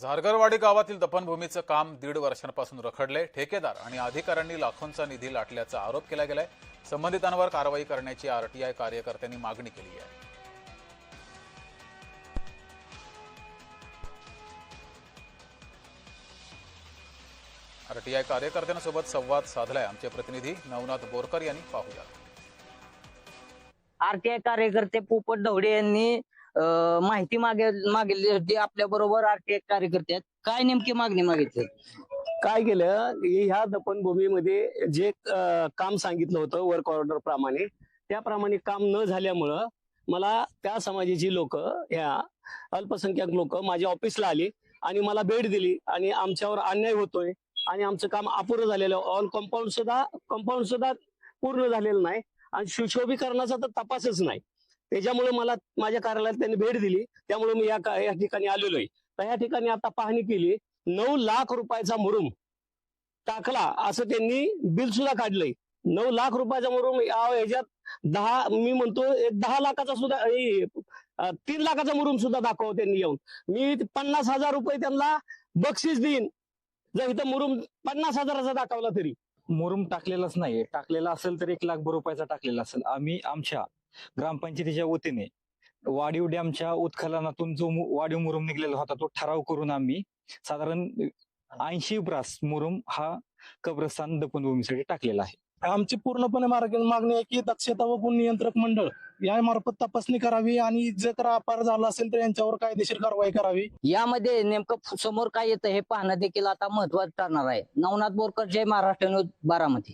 झारगरवाडी गावातील दफनभूमीचं काम 1.5 वर्षांपासून रखडले। ठेकेदार आणि अधिकाऱ्यांनी लाखोंचा निधी लाटल्याचा आरोप केला गेलाय। संबंधितांवर कारवाई करण्याची आरटीआय कार्यकर्त्यांनी मागणी केली आहे। आरटीआय कार्यकर्त्यांसोबत संवाद साधलाय आमचे प्रतिनिधी नवनाथ बोरकर यांनी। पाहूया। आरटीआय कार्यकर्ते पोपट दवडे यांनी माहिती मागितली होती। आपल्या बरोबर आरटीआय कार्यकर्ते आहेत। काय नेमकी मागणी मागितली? काय केलं, ह्या दफनभूमीमध्ये जे काम सांगितलं होतं वर्क ऑर्डर प्रमाणे, त्याप्रमाणे काम न झाल्यामुळं मला त्या समाजाची लोक, ह्या अल्पसंख्याक लोक माझ्या ऑफिसला आली आणि मला भेट दिली आणि आमच्यावर अन्याय होतोय आणि आमचं काम अपुरं झालेलं, ऑन कंपाऊंड सुद्धा पूर्ण झालेलं नाही आणि सुशोभीकरणाचा तर तपासच नाही। त्याच्यामुळे मला माझ्या कार्यालयात त्यांनी भेट दिली, त्यामुळे मी या ठिकाणी आलेलो आहे। तर या ठिकाणी आता पाहणी केली, 9 लाख रुपयाचा मुरुम टाकला असं त्यांनी बिल सुद्धा काढलंय। 9 लाख रुपयाचा मुरुम ह्याच्यात 10, मी म्हणतो 10 लाखाचा सुद्धा, 3 लाखाचा मुरुम सुद्धा दाखव त्यांनी येऊन। मी 50,000 रुपये त्यांना बक्षीस देईन जर इथं मुरुम 50,000चा दाखवला तरी। मुरुम टाकलेलाच नाही, टाकलेला असेल तर 1 लाख रुपयाचा टाकलेला असेल। आम्ही आमच्या ग्रामपंचायतीच्या वतीने वाढीव डॅमच्या उत्खननातून जो वाढीव मुरुम निघलेला होता तो ठराव करून आम्ही साधारण 80 ब्रास मुरुम हा कब्रस्तान दफनभूमीसाठी टाकलेला आहे। आमची पूर्णपणे मागणी आहे की दक्षता व गुण नियंत्रक मंडळ यामार्फत तपासणी करावी आणि जर अपार झाला असेल तर यांच्यावर कायदेशीर कारवाई करावी। यामध्ये नेमकं समोर काय येतं हे पाहणं देखील आता महत्वाचं ठरणार आहे। नवनाथ बोरकर, जय महाराष्ट्र न्यूज, बारामती।